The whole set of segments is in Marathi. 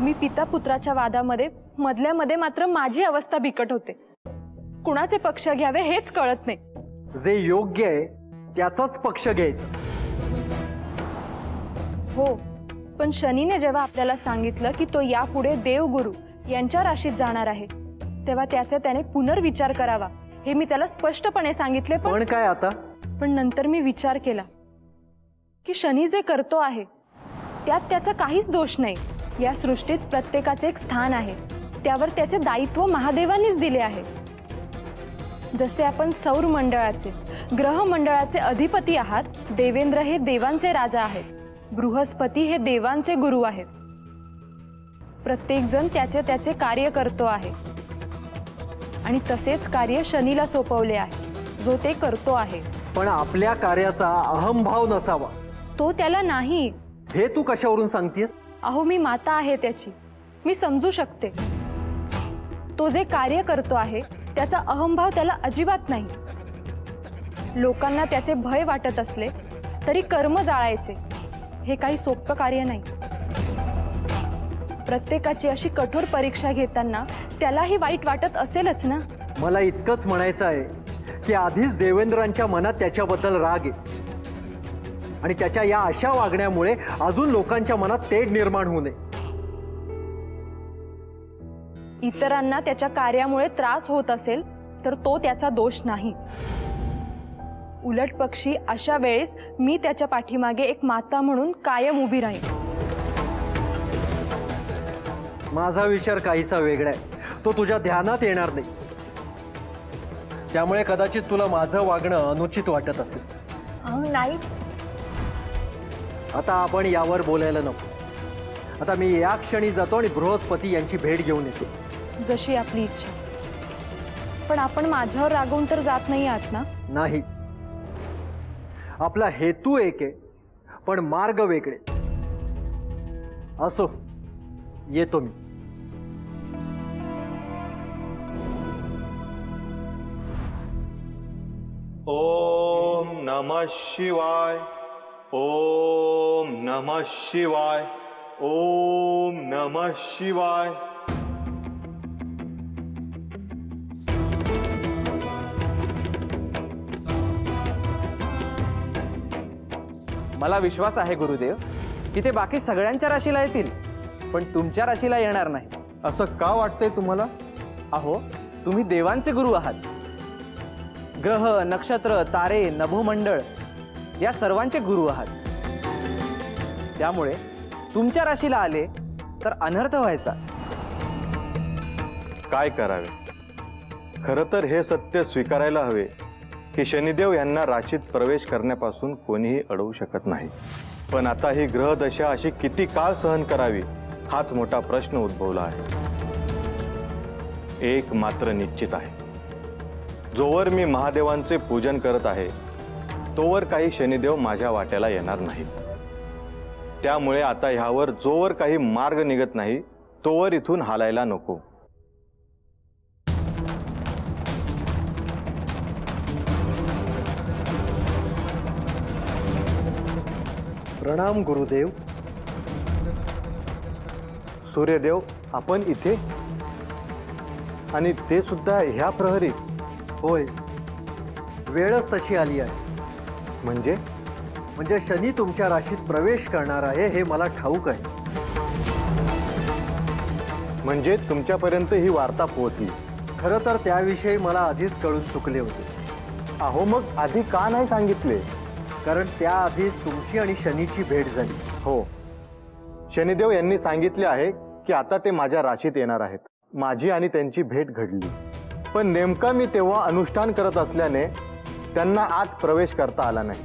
मी पिता पुत्राच्या वादामध्ये मधल्यामध्ये मात्र माझी अवस्था बिकट होते। कुणाचे पक्ष घ्यावे हेच कळत नाही। जे योग्य आहे त्याचाच पक्ष घ्यायचा। हो, पण शनीने जेव्हा आपल्याला सांगितलं की तो यापुढे देवगुरु यांच्या राशीत जाणार आहे, तेव्हा त्याने पुनर्विचार करावा हे मी त्याला स्पष्टपणे सांगितले। पण काय आता? पण नंतर मी विचार केला की शनी जे करतो आहे त्यात त्याचा काहीच दोष नाही। या सृष्टीत प्रत्येकाचे एक स्थान आहे, त्यावर त्याचे दायित्व महादेवांनीच दिले आहे। जसे आपण सौर मंडळाचे ग्रह मंडळाचे अधिपती आहात, देवेंद्र हे देवांचे राजा आहेत, बृहस्पती हे देवांचे गुरु आहेत। प्रत्येक जण त्याचे कार्य करतो आहे आणि तसेच कार्य शनीला सोपवले आहे, जो ते करतो आहे। पण आपल्या कार्याचा अहंभाव नसावा, तो त्याला नाही। हे तू कशावरून सांगतेस? अहो, मी माता आहे त्याची, मी समजू शकते। तो जे कार्य करतो आहे त्याचा अहंभाव त्याला अजिबात नाही। लोकांना त्याचे भय वाटत असले तरी कर्म जाळायचे हे काही सोपं कार्य नाही। प्रत्येकाची अशी कठोर परीक्षा घेताना त्यालाही वाईट वाटत असेलच ना। मला इतकंच म्हणायचं आहे की आधीच देवेंद्रांच्या मनात त्याच्याबद्दल राग आहे आणि त्याच्या या अशा वागण्यामुळे अजून लोकांच्या मनात तेढ निर्माण होऊ नये। इतरांना त्याच्या कार्यामुळे त्रास होत असेल तर तो त्याचा दोष नाही। उलट पक्षी अशा वेळेस मी त्याच्या पाठीमागे एक माता म्हणून कायम उभी राहीन। माझा विचार काहीसा वेगळा आहे, तो तुझ्या ध्यानात येणार नाही, त्यामुळे कदाचित तुला माझं वागणं अनुचित वाटत असेल। नाही, आता आपण यावर बोलायला नको। आता मी या क्षणी जातो आणि बृहस्पती यांची भेट घेऊन येतो। जशी आपली इच्छा। पण आपण माझ्यावर रागवून तर जात नाही आहात ना? नाही, आपला हेतू एक आहे पण मार्ग वेगळे। असो, येतो मी। ओम नमः शिवाय, ओम नमः शिवाय, ओम नमः शिवाय। मला विश्वास आहे गुरुदेव की ते बाकी सगळ्यांच्या राशीला येतील, पण तुमच्या राशीला येणार नाही। असं का वाटतंय तुम्हाला? अहो, तुम्ही देवांचे गुरु आहात। ग्रह, नक्षत्र, तारे, नभोमंडळ या सर्वांचे गुरु आहात। त्यामुळे तुमच्या राशीला आले तर अनर्थ व्हायचा। काय करावे? खरं तर हे सत्य स्वीकारायला हवे की शनिदेव यांना राशीत प्रवेश करण्यापासून कोणीही अडवू शकत नाही। पण आता ही ग्रहदशा अशी किती काळ सहन करावी हाच मोठा प्रश्न उद्भवला आहे। एक मात्र निश्चित आहे, जोवर मी महादेवांचे पूजन करत आहे तोवर काही शनिदेव माझ्या वाट्याला येणार नाही। त्यामुळे आता ह्यावर जोवर काही मार्ग निघत नाही तोवर इथून हालायला नको। प्रणाम गुरुदेव। सूर्यदेव, आपण इथे आणि ते सुद्धा ह्या प्रहरी? होय, वेळच तशी आली आहे। म्हणजे शनी तुमच्या राशीत प्रवेश करणार आहे हे मला ठाऊक आहे। म्हणजे तुमच्यापर्यंत ही वार्ता पोहोचली? खरं तर त्याविषयी मला आधीच कळून चुकले होते। अहो, मग आधी का नाही सांगितले? कारण त्याआधीच तुमची आणि शनीची भेट झाली। हो, शनिदेव यांनी सांगितले आहे की आता ते माझ्या राशीत येणार आहेत। माझी आणि त्यांची भेट घडली, पण नेमका मी तेव्हा अनुष्ठान करत असल्याने त्यांना आत प्रवेश करता आला नाही।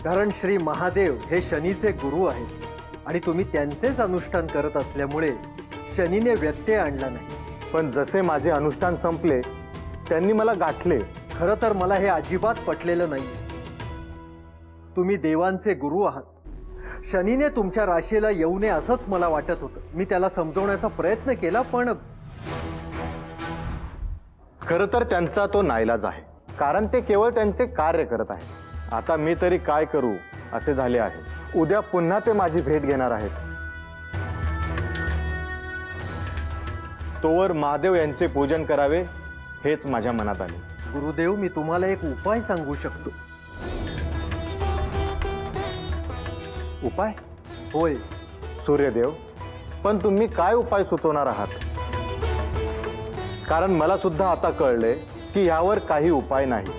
कारण श्री महादेव हे शनीचे गुरु आहेत आणि तुम्ही त्यांचेच अनुष्ठान करत असल्यामुळे शनीने व्यत्यय आणला नाही। पण जसे माझे अनुष्ठान संपले त्यांनी मला गाठले। खरं तर मला हे अजिबात पटलेलं नाही। तुम्ही देवांचे गुरु आहात, शनीने तुमच्या राशीला येऊ नये असंच मला वाटत होतं। मी त्याला समजवण्याचा प्रयत्न केला, पण खरं तर त्यांचा तो नाईलाज आहे, कारण ते केवळ त्यांचे कार्य करत आहेत। आता मी तरी काय करू असे झाले आहे। उद्या पुन्हा ते माझी भेट घेणार आहेत। तोवर महादेव यांचे पूजन करावे हेच माझ्या मनात आले. गुरुदेव, मी तुम्हाला एक उपाय सांगू शकतो. उपाय? होय. सूर्यदेव, पण तुम्ही काय उपाय सुचवणार आहात? कारण मला सुद्धा आता कळले की यावर काही उपाय नाही.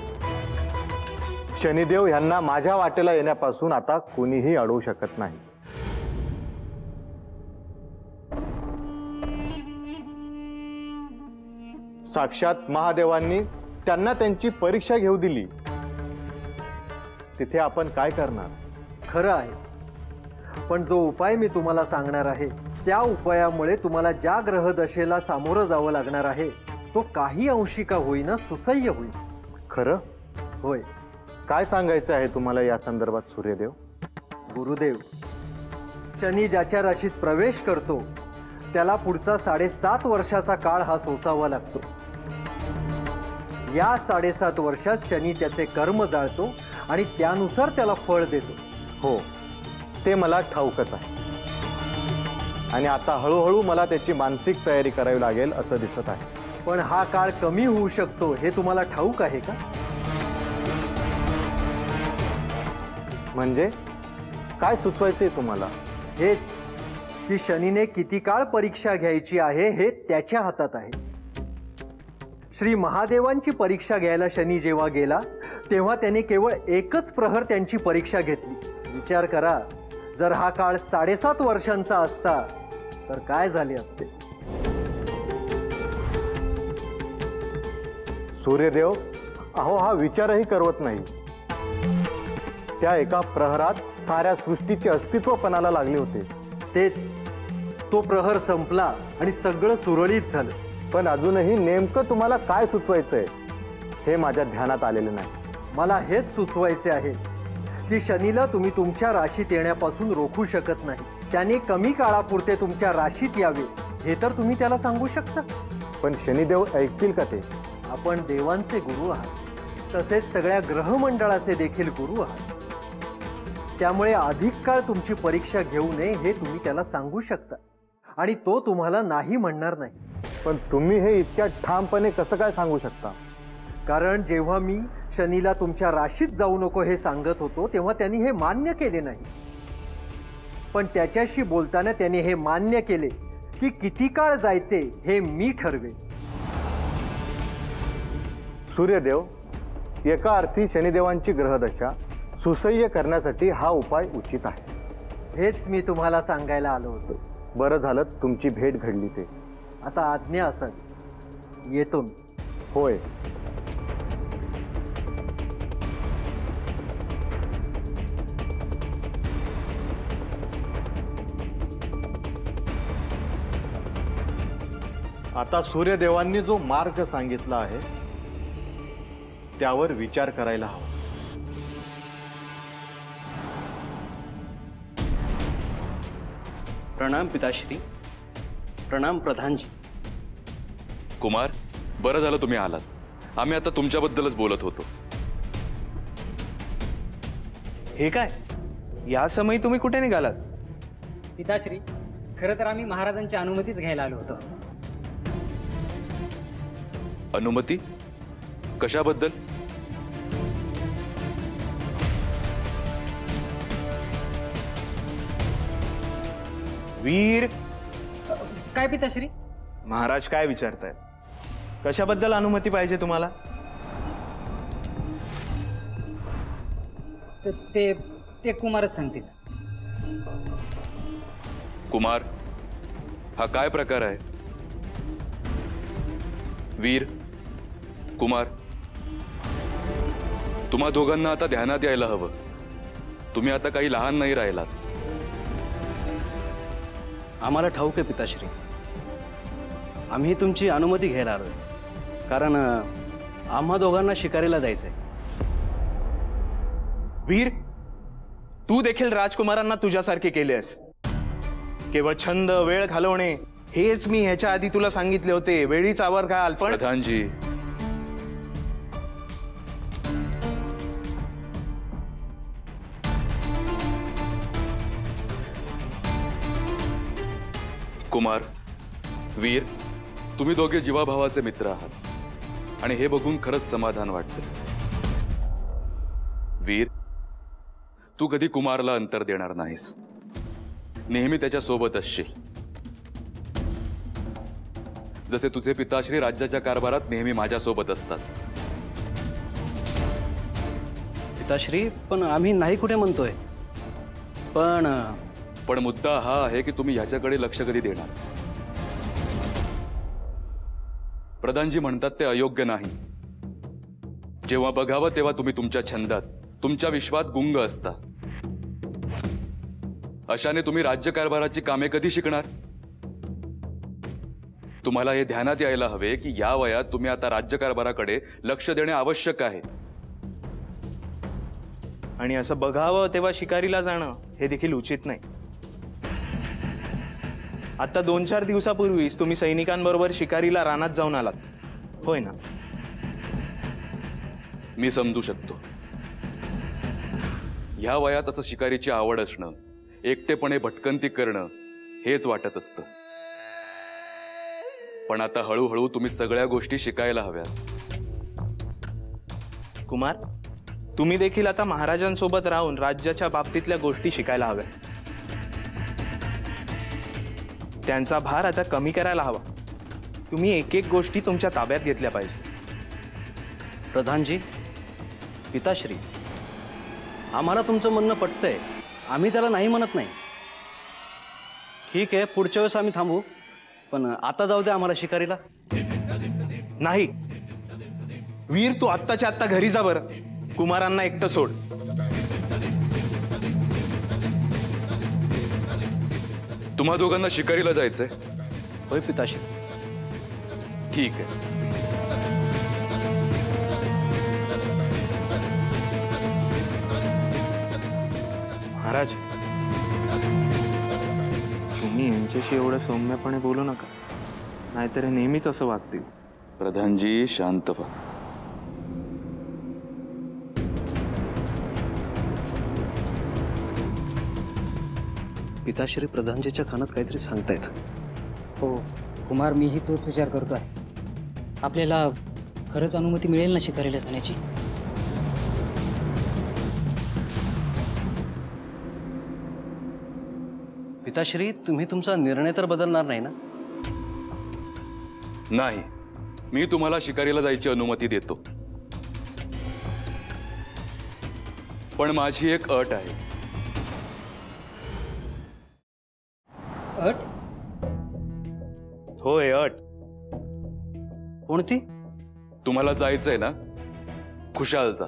शनिदेव यांना माझ्या वाटेला येण्यापासून आता कोणीही अडवू शकत नाही. साक्षात महादेवांनी त्यांना त्यांची परीक्षा घेऊ दिली. तिथे आपण काय करणार? खरं आहे, पण जो उपाय मी तुम्हाला सांगणार आहे त्या उपायामुळे तुम्हाला ज्या ग्रहदशेला सामोरं जावं लागणार आहे तो काही अंशी का होईना सुसह्य होईल. खरं? होय. काय सांगायचं आहे तुम्हाला या संदर्भात सूर्यदेव? गुरुदेव, शनी ज्याच्या राशीत प्रवेश करतो त्याला पुढचा 7.5 वर्षाचा काळ हा सोसावा लागतो. या 7.5 वर्षात शनी त्याचे कर्म जाळतो आणि त्यानुसार त्याला फळ देतो. हो, ते मला ठाऊकच आहे. आणि आता हळूहळू मला त्याची मानसिक तयारी करावी लागेल असं दिसत आहे. पण हा काळ कमी होऊ शकतो हे तुम्हाला ठाऊक आहे का? म्हणजे काय सुचवायचंय तुम्हाला? हेच की शनीने किती काळ परीक्षा घ्यायची आहे हे त्याच्या हातात आहे. श्री महादेवांची परीक्षा घ्यायला शनी जेव्हा गेला तेव्हा त्याने केवळ एकच प्रहर त्यांची परीक्षा घेतली. विचार करा, जर हा काळ 7.5 वर्षांचा असता तर काय झाले असते? सूर्यदेव, अहो हा विचारही करवत नाही. त्या एका प्रहरात साऱ्या सृष्टीचे अस्तित्व पणाला लागले होते. तेच, तो प्रहर संपला आणि सगळं सुरळीत झालं. पण अजूनही नेमकं तुम्हाला काय सुचवायचंय हे माझ्या ध्यानात आलेलं नाही. मला हेच सुचवायचे आहे की शनीला तुम्ही तुमच्या राशीत येण्यापासून रोखू शकत नाही. त्याने कमी काळापुरते तुमच्या राशीत यावे हे तर तुम्ही त्याला सांगू शकता. पण शनिदेव ऐकतील का ते? आपण देवांचे गुरु आहात, तसेच सगळ्या ग्रहमंडळाचे देखील गुरु आहात. त्यामुळे अधिक काळ तुमची परीक्षा घेऊ नये हे तुम्ही त्याला सांगू शकता आणि तो तुम्हाला नाही म्हणणार नाही. पण तुम्ही हे इतक्या ठामपणे कसं काय सांगू शकता? कारण जेव्हा मी शनीला तुमच्या राशीत जाऊ नको हे सांगत होतो तेव्हा त्यांनी हे मान्य केले नाही. पण त्याच्याशी बोलताना त्याने हे मान्य केले की किती काळ जायचे हे मी ठरवेन. सूर्यदेव, एका अर्थी शनिदेवांची ग्रहदशा सुसह्य करण्यासाठी हा उपाय उचित आहे. हेच मी तुम्हाला सांगायला आलो होतो. बरं झालं तुमची भेट घडली ते. आता आज्ञा असावी, येतो मी. होय. आता सूर्यदेवांनी जो मार्ग सांगितला आहे त्यावर विचार करायला हवा. प्रणाम पिताश्री. प्रणाम प्रधानजी. कुमार, बरं झालं तुम्ही आलात. आम्ही आता तुमच्याबद्दलच बोलत होतो. हे काय, या समयी तुम्ही कुठे निघालात? पिताश्री, खरं तर आम्ही महाराजांची अनुमतीच घ्यायला आलो होतो. अनुमती? कशाबद्दल? वीर, काय पिताश्री? महाराज काय विचारतायत? कशाबद्दल अनुमती पाहिजे तुम्हाला? ते कुमारच सांगतील. कुमार, हा काय प्रकार आहे? वीर, कुमार, तुम्हा दोघांना आता ध्यानात यायला हवं. तुम्ही आता काही लहान नाही राहिलात. आम्हाला ठाऊक आहे पिताश्री. आम्ही तुमची अनुमती घ्यायला आलोय, कारण आम्हा दोघांना शिकारीला जायचंय. वीर, तू देखील राजकुमारांना तुझ्यासारखे केलेस. केवळ छंद, वेळ घालवणे हेच मी ह्याच्या आधी तुला सांगितले होते. वेळीच आवर घाल. पण प्रधानजी, कुमार, वीर, तुम्ही दोघे जीवाभावाचे मित्र आहात आणि हे बघून खरंच समाधान वाटतं. वीर, तू कधी कुमारला अंतर देणार नाहीस, नेहमी त्याच्या सोबत असशील. जसे तुझे पिताश्री राज्याच्या कारभारात नेहमी माझ्यासोबत असतात. पिताश्री, पण आम्ही नाही कुठे म्हणतोय. पण मुद्दा हा आहे की तुम्ही ह्याच्याकडे लक्ष कधी देणार. प्रधानजी म्हणतात ते अयोग्य नाही. जेव्हा बघावं तेव्हा तुम्ही तुमच्या छंदात, तुमच्या विश्वात गुंग असता. अशाने तुम्ही राज्यकारभाराची कामे कधी शिकणार? तुम्हाला हे ध्यानात यायला हवे की या वयात तुम्ही आता राज्यकारभाराकडे लक्ष देणे आवश्यक आहे. आणि असं बघावं तेव्हा शिकारीला जाणं हे देखील उचित नाही. आता 2-4 दिवसापूर्वीच तुम्ही सैनिकांबरोबर शिकारीला रानात जाऊन आलात, होय ना? मी समजू शकतो. ह्या वयात असं शिकारीची आवड असणं, एकटेपणे भटकंती करणं हेच वाटत असतं. पण आता हळूहळू तुम्ही सगळ्या गोष्टी शिकायला हव्यात. कुमार, तुम्ही देखील आता महाराजांसोबत राहून राज्याच्या बाबतीतल्या गोष्टी शिकायला हव्या. त्यांचा भार आता कमी करायला हवा. तुम्ही एक एक गोष्टी तुमच्या ताब्यात घेतल्या पाहिजे. प्रधानजी, पिताश्री, आम्हाला तुमचं म्हणणं पटतंय. आम्ही त्याला नाही म्हणत नाही. ठीक आहे, पुढच्या वेळेस आम्ही थांबू, पण आता जाऊ द्या आम्हाला शिकारीला. नाही वीर, तू आत्ताच्या आत्ता घरी जा बरं. कुमारांना एकटं सोड. तुम्हा दोघांना शिकारीला जायचंय? होय पिताश्री. ठीक आहे. महाराज, तुम्ही यांच्याशी एवढं सौम्यपणे बोलू नका, नाहीतर हे नेहमीच असं वागतील. प्रधानजी, शांत व्हा. पिताश्री प्रधानजीच्या कानात काहीतरी सांगतायत. हो कुमार, मीही तोच विचार करतो आहे. आपल्याला खरंच अनुमती मिळेल ना शिकारीला जाण्याची? पिताश्री, तुम्ही तुमचा निर्णय तर बदलणार नाही ना? नाही, मी तुम्हाला शिकारीला जायची अनुमती देतो. पण माझी एक अट आहे. अट? होय, अट. कोणती? तुम्हाला जायचंय ना, खुशाल जा.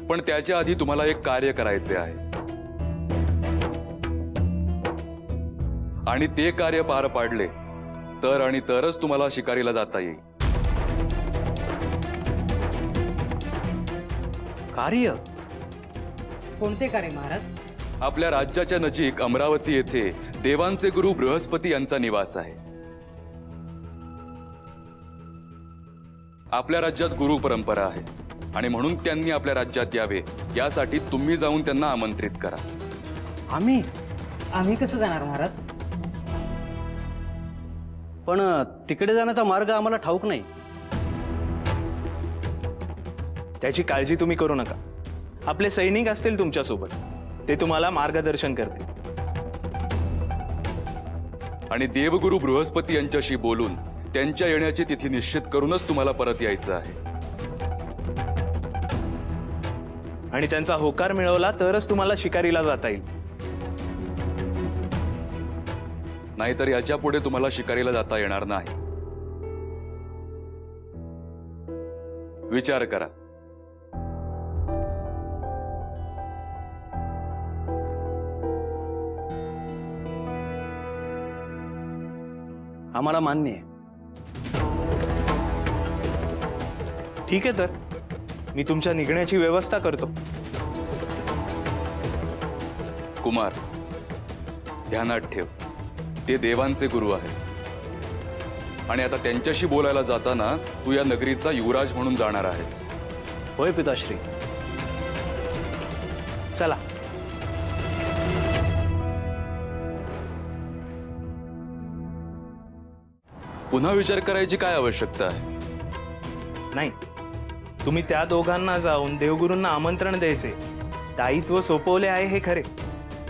पण त्याच्या आधी तुम्हाला एक कार्य करायचे आहे, आणि ते कार्य पार पाडले तर आणि तरच तुम्हाला शिकारीला जाता येईल. कार्य? कोणते कार्य महाराज? आपल्या राज्याच्या नजीक अमरावती येथे देवांचे गुरु बृहस्पती यांचा निवास आहे. आपल्या राज्यात गुरु परंपरा आहे आणि म्हणून त्यांनी आपल्या राज्यात यावे यासाठी तुम्ही जाऊन त्यांना आमंत्रित करा. आम्ही कसं जाणार महाराज? पण तिकडे जाण्याचा मार्ग आम्हाला ठाऊक नाही. त्याची काळजी तुम्ही करू नका. आपले सैनिक असतील तुमच्यासोबत, ते तुम्हाला मार्गदर्शन करतील. आणि देवगुरु बृहस्पती यांच्याशी बोलून त्यांच्या येण्याची तिथी निश्चित करूनच तुम्हाला परत यायचं आहे. आणि त्यांचा होकार मिळवला तरच तुम्हाला शिकारीला जाता येईल. नाहीतर याच्या पुढे तुम्हाला शिकारीला जाता येणार नाही. विचार करा. आम्हाला मान्य आहे. ठीक आहे, तर मी तुमच्या निघण्याची व्यवस्था करतो. कुमार, ध्यानात ठेव, ते देवांचे गुरु आहेत आणि आता त्यांच्याशी बोलायला जाताना तू या नगरीचा युवराज म्हणून जाणार आहेस. होय पिताश्री. चला. पुन्हा विचार करायची काय आवश्यकता आहे? नाही, तुम्ही त्या दोघांना जाऊन देवगुरूंना आमंत्रण द्यायचे दायित्व सोपवले आहे हे खरे,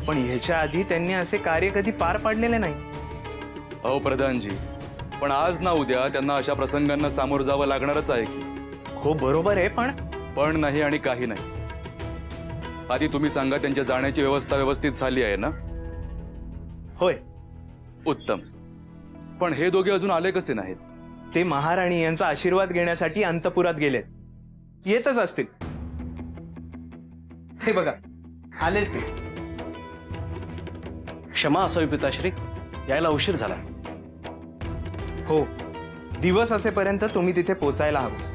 पण ह्याच्या आधी त्यांनी असे कार्य कधी पार पाडलेले नाही. अहो प्रधानजी, पण आज ना उद्या त्यांना अशा प्रसंगांना सामोरं जावं लागणारच आहे की. हो बरोबर आहे, पण नाही आणि काही नाही. आधी तुम्ही सांगा, त्यांच्या जाण्याची व्यवस्था व्यवस्थित झाली आहे ना? होय. उत्तम. पण हे दोघे अजून आले कसे नाहीत? ते महाराणी यांचा आशीर्वाद घेण्यासाठी अंतपुरात गेलेत. येतच असतील. हे बघा, आलेच ते. क्षमा असावी पिताश्री, यायला उशीर झाला. हो, दिवस असेपर्यंत तुम्ही तिथे पोचायला हवं.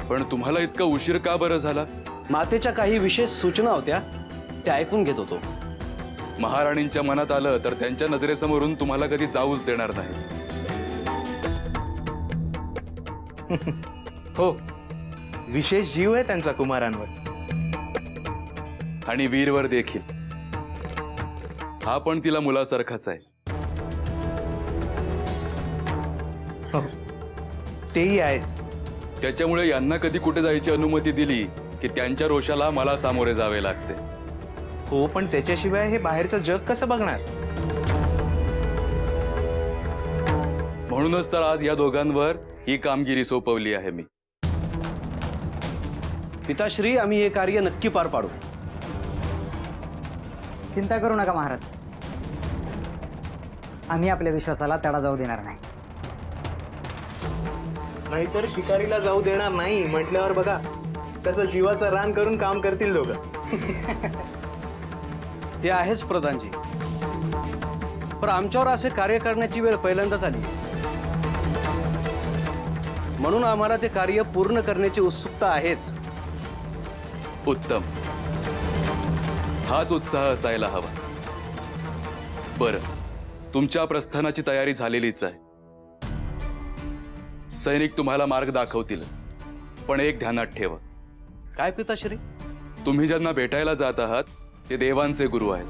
पण तुम्हाला इतका उशीर का बरं झाला? मातेच्या काही विशेष सूचना होत्या, त्या ऐकून घेत होतो. महाराणींच्या मनात आलं तर त्यांच्या नजरेसमोरून तुम्हाला कधी जाऊच देणार नाही. हो, विशेष जीव आहे त्यांचा कुमारांवर. आणि वीरवर देखील. हा पण तिला मुलासारखाच आहे. हो, तेही आहेच. त्याच्यामुळे यांना कधी कुठे जायची अनुमती दिली की त्यांच्या रोषाला मला सामोरे जावे लागते. हो, पण त्याच्याशिवाय हे बाहेरचं जग कसं बघणार? म्हणूनच तर आज या दोघांवर ही कामगिरी सोपवली आहे मी. पिताश्री, आम्ही हे कार्य नक्की पार पाडू. चिंता करू नका महाराज, आम्ही आपल्या विश्वासाला तडा जाऊ देणार नाही. नाहीतर शिकारीला जाऊ देणार नाही म्हटल्यावर बघा कसं जीवाचं रान करून काम करतील दोघं. ते आहेच प्रधानजी, पण आमच्यावर असे कार्य करण्याची वेळ पहिल्यांदाच आली, म्हणून आम्हाला ते कार्य पूर्ण करण्याची उत्सुकता आहेच. उत्तम. हाच उत्साह असायला हवा. बरं, तुमच्या प्रस्थानाची तयारी झालेलीच आहे. सैनिक तुम्हाला मार्ग दाखवतील, पण एक ध्यानात ठेवा. काय पिताश्री? तुम्ही ज्यांना भेटायला जात आहात ते देवांचे गुरु आहेत.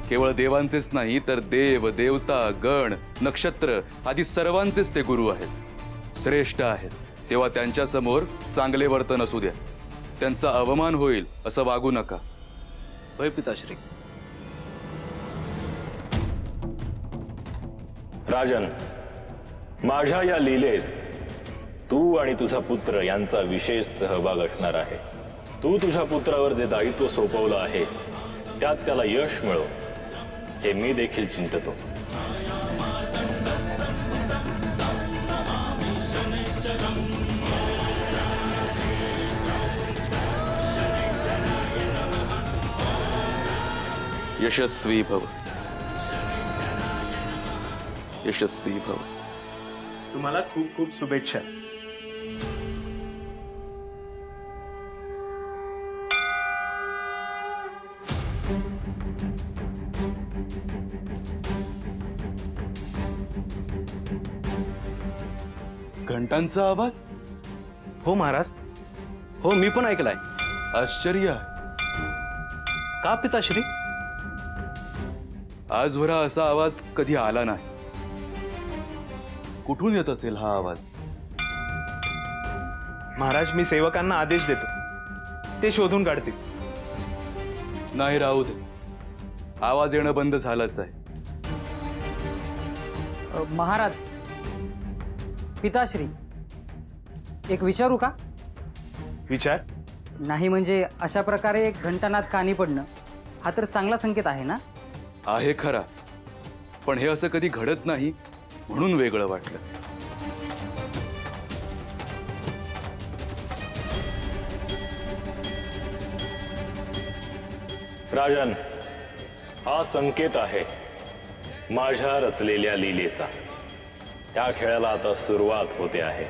केवळ देवांचेच नाही तर देव, देवता, गण, नक्षत्र आदी सर्वांचेच ते गुरु आहेत. श्रेष्ठ आहेत. तेव्हा त्यांच्या समोर चांगले वर्तन असू द्या. त्यांचा अवमान होईल असं वागू नका. होय पिताश्री. राजन, माझ्या या लीलेत तू आणि तुझा पुत्र यांचा विशेष सहभाग असणार आहे. तू तुझ्या पुत्रावर जे दायित्व सोपवलं आहे त्यात त्याला यश मिळो हे मी देखील चिंततो. यशस्वी भव. यशस्वी भव. तुम्हाला खूप खूप शुभेच्छा. घंटांचा आवाज? हो महाराज. हो, मी पण ऐकलाय. आश्चर्य. का पिताश्री? आजवरा असा आवाज कधी आला नाही. कुठून येत असेल हा आवाज? महाराज, मी सेवकांना आदेश देतो, ते शोधून काढतील. नाही, राहू दे. आवाज येणं बंद झालंच आहे. महाराज, पिताश्री, एक विचारू का? विचार. नाही म्हणजे अशा प्रकारे एक घंटानाद कानी पडणं हा तर चांगला संकेत आहे ना? आहे खरा, पण हे असं कधी घडत नाही म्हणून वेगळं वाटलं. राजन, हा संकेत आहे माझ्या रचलेल्या लीलेचा. त्या खेळाला आता सुरुवात होते आहे.